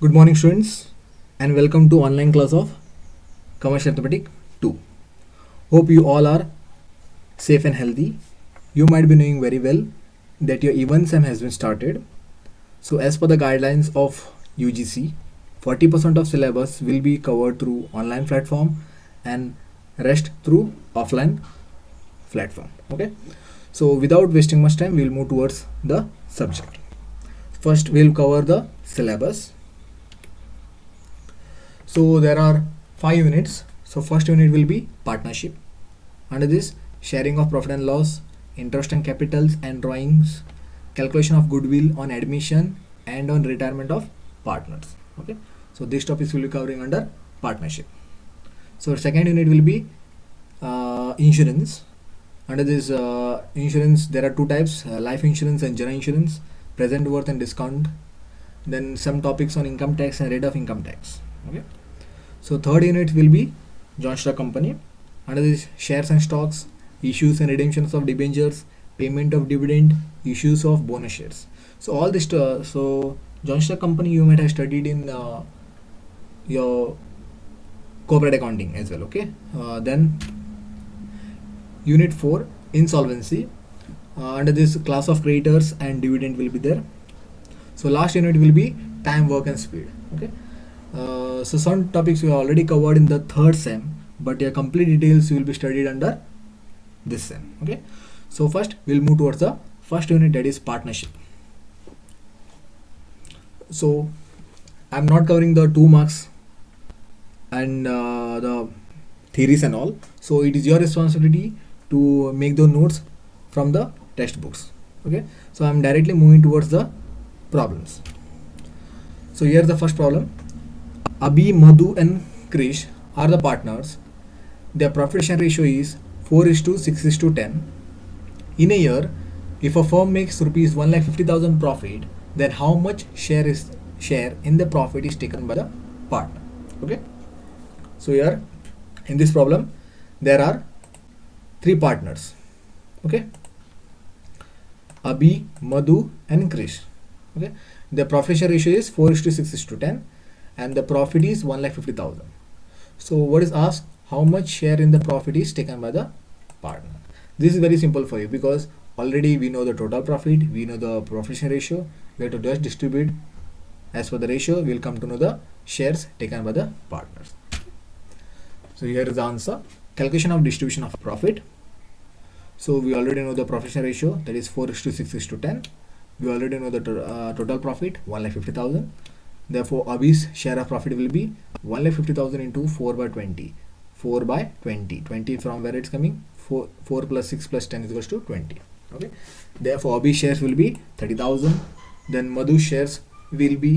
Good morning, students, and welcome to online class of Commercial Arithmetic 2. Hope you all are safe and healthy. You might be knowing very well that your even SEM has been started. So, as per the guidelines of UGC, 40% of syllabus will be covered through online platform and rest through offline platform. Okay. So, without wasting much time, we'll move towards the subject. First, we'll cover the syllabus. So there are 5 units. So first unit will be partnership. Under this, sharing of profit and loss, interest and capitals and drawings, calculation of goodwill on admission and on retirement of partners. Okay. So these topics will be covering under partnership. So second unit will be insurance. Under this insurance, there are two types: life insurance and general insurance, present worth and discount. Then some topics on income tax and rate of income tax. Okay. So third unit will be joint stock company. Under this, shares and stocks, issues and redemptions of debentures, payment of dividend, issues of bonus shares. So all this, so joint stock company you might have studied in your corporate accounting as well. Okay. Then unit 4, insolvency. Under this, class of creditors and dividend will be there. So last unit will be time, work and speed. Okay. So some topics we already covered in the third SEM, but your complete details will be studied under this SEM. Okay. So first we'll move towards the first unit, that is partnership. So I'm not covering the 2 marks and the theories and all. So it is your responsibility to make the notes from the textbooks. Okay. So I'm directly moving towards the problems. So here's the first problem. Abhi, Madhu and Krish are the partners. Their profit share ratio is 4:6:10. In a year, if a firm makes rupees 1,50,000 profit, then how much share in the profit is taken by the partner? Okay. So here in this problem there are 3 partners. Okay. Abhi, Madhu and Krish. Okay. The profit share ratio is 4:6:10. And the profit is 1,50,000. So what is asked? How much share in the profit is taken by the partner? This is very simple for you because already we know the total profit, we know the profit share ratio. We have to just distribute as per the ratio. We will come to know the shares taken by the partners. So here is the answer. Calculation of distribution of profit. So we already know the profit share ratio, that is 4:6:10. We already know the total profit 1,50,000. Therefore, Abhi's share of profit will be 1,50,000 into 4 by 20. 4 by 20. 20 from where it's coming? 4 plus 6 plus 10 is equals to 20. Okay. Therefore, Abhi's shares will be 30,000. Then Madhu's shares will be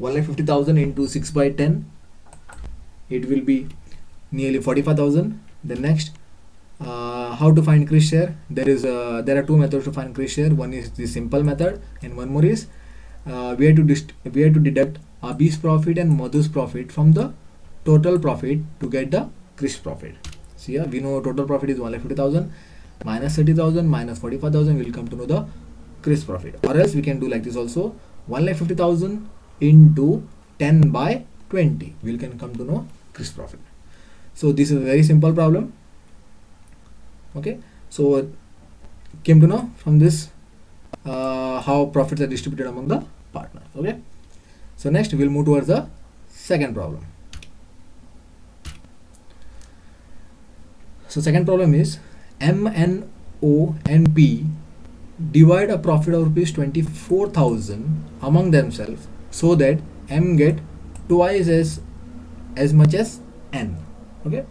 1,50,000 into 6 by 10. It will be nearly 45,000. Then next, how to find Krish share? There are 2 methods to find Krish share. One is the simple method, and one more is we have to deduct Abhi's profit and Madhu's profit from the total profit to get the Krish profit. So here we know total profit is 1,50,000 minus 30,000 minus 45,000. We'll come to know the Krish profit. Or else we can do like this also: 1,50,000 into 10 by 20. We can come to know Krish profit. So this is a very simple problem. Okay. So came to know from this how profits are distributed among the partners. Okay. So next we'll move towards the second problem. So second problem is M, N, O and P divide a profit of rupees 24,000 among themselves so that M get twice as much as N. Okay.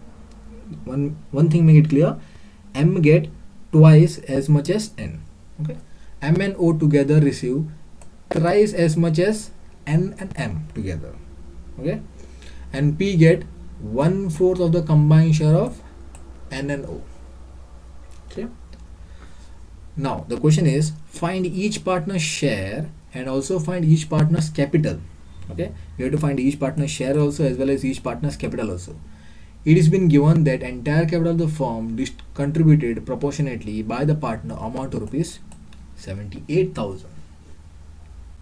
One thing make it clear. M get twice as much as N. Okay. M and O together receive thrice as much as N and M together. Okay. And P get 1/4 of the combined share of N and O. Okay. Now the question is, find each partner's share and also find each partner's capital. Okay. We have to find each partner's share also as well as each partner's capital also. It has been given that entire capital of the firm contributed proportionately by the partner amount to rupees 78,000.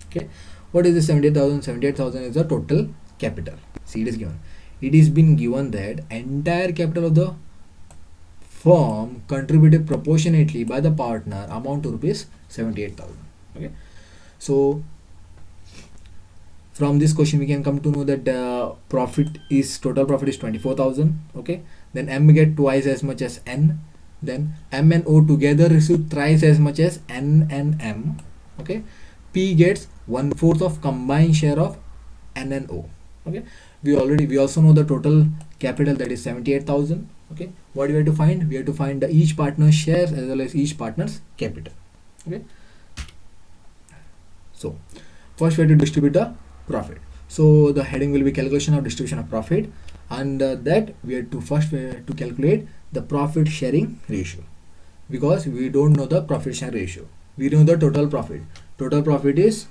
Okay. What is the 78,000? 78,000 is the total capital. See, it is given. It is been given that entire capital of the firm contributed proportionately by the partner amount to rupees 78,000. Okay, so from this question we can come to know that total profit is 24,000. Okay, then M get twice as much as N, then M and O together receive thrice as much as N and M. Okay, P gets 1/4 of combined share of N and O. Okay, we also know the total capital, that is 78,000. Okay, what do we have to find? We have to find the each partner's shares as well as each partner's capital. Okay, so first we have to distribute the profit. So the heading will be calculation of distribution of profit. Under that we have to calculate the profit sharing ratio, because we don't know the profit sharing ratio. We know the total profit. Total profit is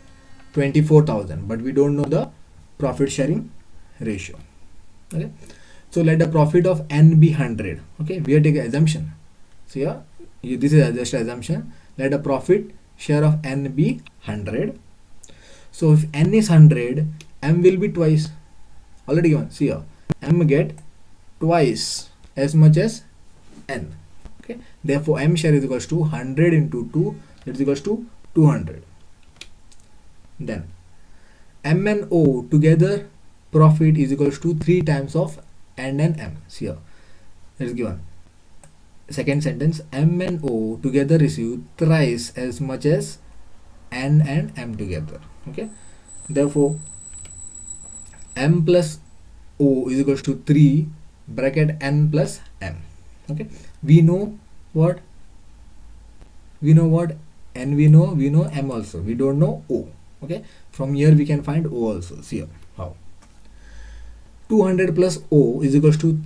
24,000, but we don't know the profit sharing ratio. Okay, so let the profit of N be 100. Okay, we are taking assumption. So yeah, this is just assumption. Let the profit share of N be 100. So if N is 100, M will be twice. Already given. See here, M get twice as much as N. Okay, therefore M share is equals to 100 into 2, that is equals to 200. Then M and O together profit is equals to 3 times of N and M. See here, it is given. Second sentence, M and O together receive thrice as much as N and M together. Okay, therefore M plus O is equals to 3 bracket N plus M. Okay, we know what N, we know M also, we don't know O. Okay, from here we can find O also. See here how 200 plus O is equals to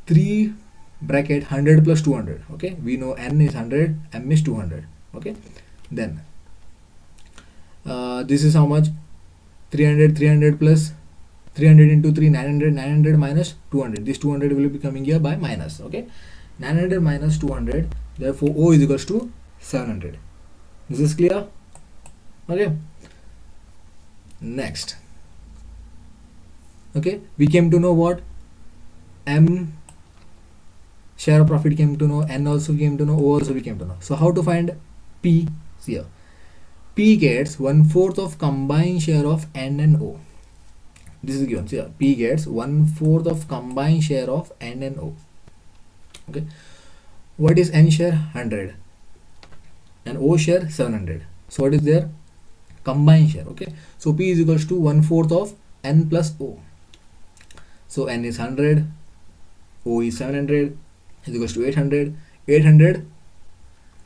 3 bracket 100 plus 200. Okay, we know N is 100, M is 200. Okay, then this is how much? 300 plus 300 into 3, 900 minus 200. This 200 will be coming here by minus. Okay, 900 minus 200, therefore O is equals to 700. This is clear? Okay, next. Okay, we came to know what? M share of profit came to know, N also came to know, O also we came to know. So how to find P? See here, P gets 1/4 of combined share of N and O. This is given. See here, P gets 1/4 of combined share of N and O. Okay, what is N share? 100 and O share 700. So what is their combined share? Okay, so P is equals to 1/4 of N plus O. So N is 100, O is 700, is equals to 800. 800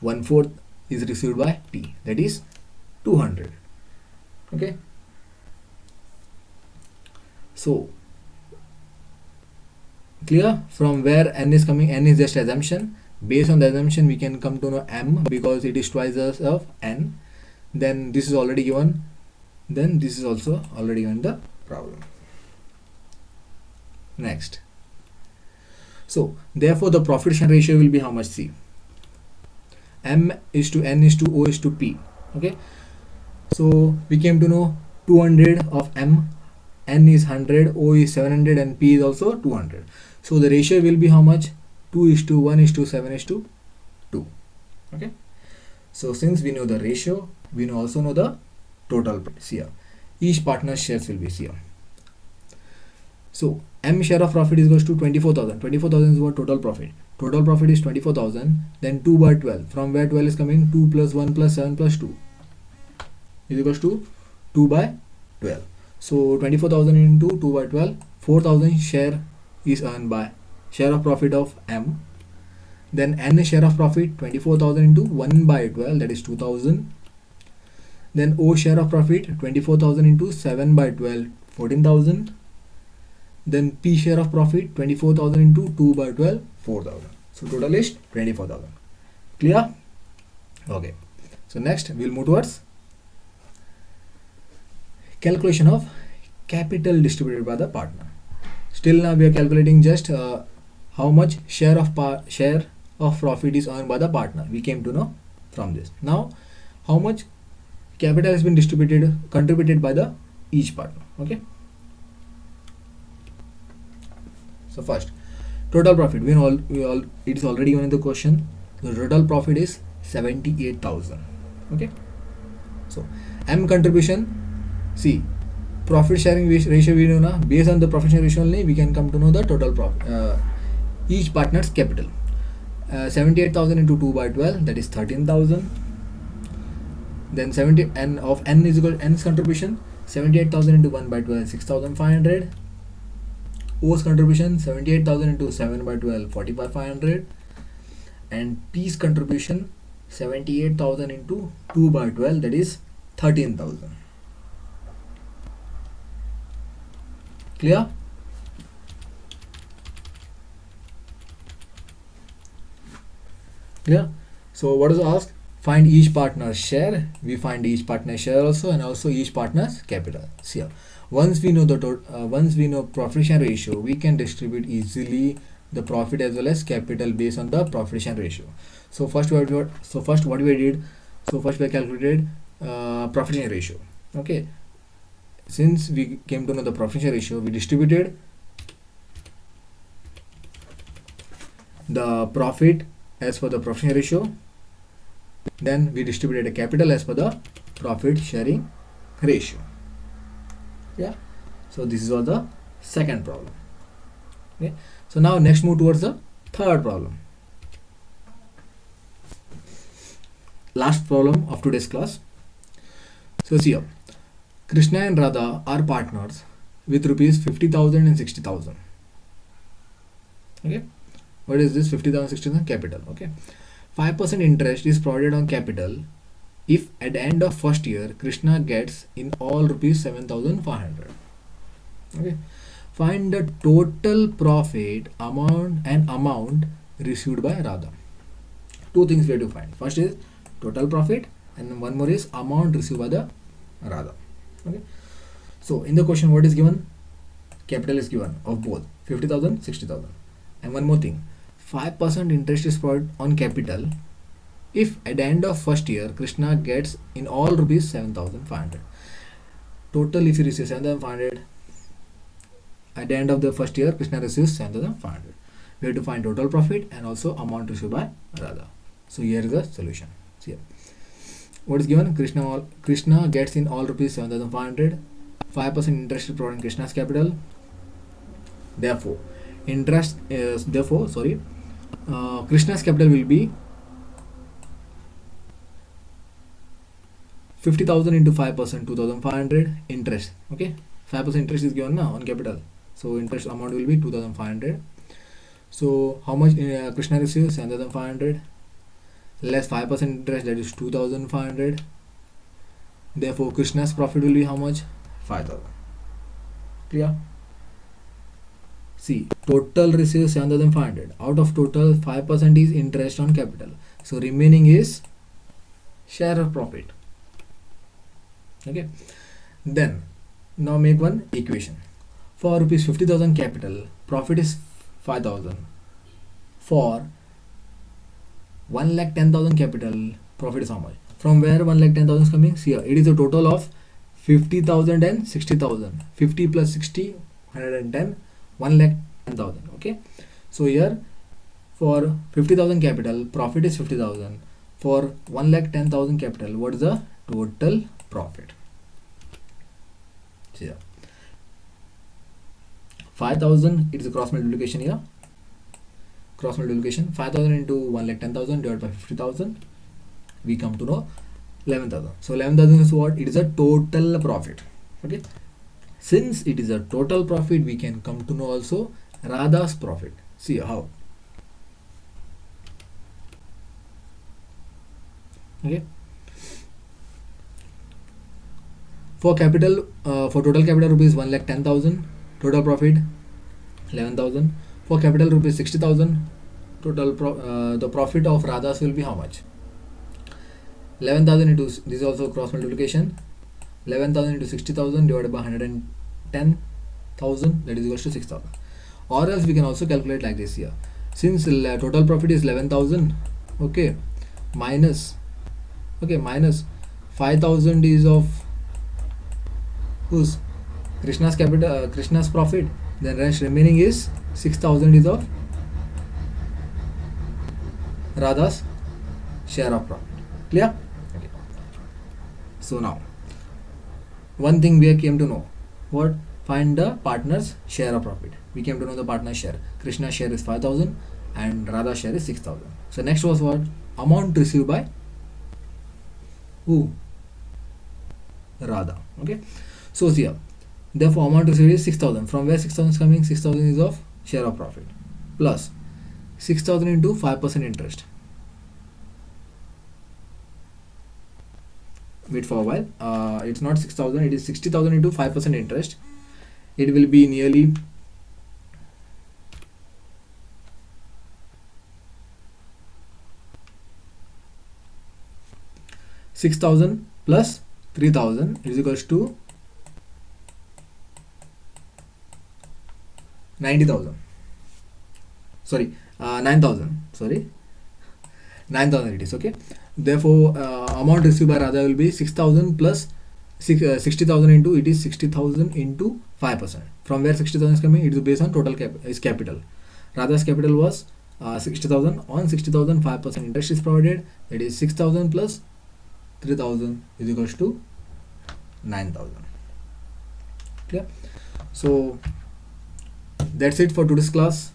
1/4 is received by P, that is 200. Okay, so clear from where N is coming? N is just assumption. Based on the assumption we can come to know M, because it is twice of N. Then this is already given, then this is also already given the problem. Next, so therefore the profit share ratio will be how much? See, M is to N is to O is to P. Okay, so we came to know 200 of M, N is 100, O is 700 and P is also 200. So the ratio will be how much? 2:1:7:2. Okay, so since we know the ratio, we also know the total. See here, each partner's shares will be here. So M share of profit is equals to 24,000. 24,000 is what? Total profit. Total profit is 24,000. Then 2 by 12. From where 12 is coming? 2 plus 1 plus 7 plus 2 is equals to 2 by 12. So 24,000 into 2 by 12, 4,000 share is earned by share of profit of M. Then N share of profit 24,000 into 1 by 12, that is 2,000. Then O share of profit 24,000 into 7 by 12, 14,000. Then P share of profit 24,000 into 2 by 12, 4,000. So total is 24,000. Clear? Okay. So next we'll move towards calculation of capital distributed by the partner. Still now we are calculating just how much share of profit is earned by the partner. We came to know from this. Now how much capital has been contributed by the each partner. Okay. So first, total profit. It is already given in the question. The total profit is 78,000. Okay. So M contribution. See, profit sharing ratio we know na. Based on the profit sharing ratio only, we can come to know the total profit. Each partner's capital. 78,000 into 2 by 12, that is 13,000. Then 70 n of n is equal to n's contribution. 78,000 into 1 by 12, 6,500. O's contribution 78,000 into 7 by 12, 45,500. And P's contribution 78,000 into 2 by 12, that is 13,000. Clear? Clear? So what is asked? Find each partner's share. We find each partner's share also, and also each partner's capital. See here. Once we know profit share ratio, we can distribute easily the profit as well as capital based on the profit share ratio. So first we calculated profit share ratio. Okay. Since we came to know the profit share ratio, we distributed the profit as per the profit share ratio. Then we distributed a capital as per the profit sharing ratio. Yeah. So this was the second problem. Okay. So now next move towards the third problem. Last problem of today's class. So see here. Krishna and Radha are partners with rupees 50,000 and 60,000. Okay. What is this? 50,000, 60,000 capital. Okay. 5% interest is provided on capital if at the end of first year Krishna gets in all rupees 7,500. Okay. Find the total profit amount received by Radha. Two things we have to find. First is total profit, and one more is amount received by the Radha. Okay. So in the question, what is given? Capital is given of both 50,000, 60,000. And one more thing, 5% interest is provided on capital if at the end of first year Krishna gets in all rupees 7,500. Total, if you receive 7,500, at the end of the first year Krishna receives 7,500. We have to find total profit and also amount received by Radha. So here is the solution. See here. What is given? Krishna gets in all rupees 7,500. 5% interest is provided on Krishna's capital. Therefore, Krishna's capital will be 50,000 into 5%, 2,500 interest. Okay, 5% interest is given now on capital, so interest amount will be 2,500. So how much Krishna receives? 7,500 less 5% interest, that is 2,500. Therefore Krishna's profit will be how much? 5,000. Clear? See, total receives 7,500. Out of total, 5% is interest on capital. So remaining is share of profit. Okay. Then now make one equation. For rupees 50,000 capital, profit is 5,000. For 1,10,000 capital, profit is how much? From where 1,10,000 is coming? See here, it is a total of 50,000 and 60,000. 50 plus 60, 110. 1,10,000. Okay. So here for 50,000 capital, profit is 50,000. For 1,10,000 capital, what is the total profit? See here. 5,000, it is a cross multiplication here. Cross multiplication, 5,000 into 1,10,000 divided by 50,000. We come to know 11,000. So 11,000 is what? It is a total profit. Okay. Since it is a total profit, we can come to know also Radha's profit. See how. Okay. For capital, for total capital rupees 1,10,000, total profit 11,000. For capital rupees 60,000, total the profit of Radha's will be how much? 11,000 into, this is also cross multiplication. 11,000 into 60,000 divided by 110,000, that is equals to 6,000. Or else we can also calculate like this here. Since total profit is 11,000, okay, minus 5,000 is of whose? Krishna's capital, Krishna's profit. Then rest remaining is 6,000 is of Radha's share of profit. Clear? Okay. So now, one thing we came to know. What? Find the partner's share of profit. We came to know the partner's share. Krishna's share is 5,000 and Radha's share is 6,000. So next was what? Amount received by who? Radha. Okay. So here, therefore amount received is 6,000. From where 6,000 is coming? 6,000 is of share of profit plus 6,000 into 5% interest. Wait for a while. It's not 6,000, it is 60,000 into 5% interest. It will be nearly 6,000 plus 3,000 is equals to 90,000. Sorry, 9,000. Sorry, 9,000 it is. Okay. Therefore, amount received by Radha will be 6,000 plus 60,000 into, it is 60,000 into 5%. From where 60,000 is coming? It is based on total capital. Radha's capital was 60,000. On 60,000, 5% interest is provided. That is 6,000 plus 3,000 is equals to 9,000. Clear? So that's it for today's class.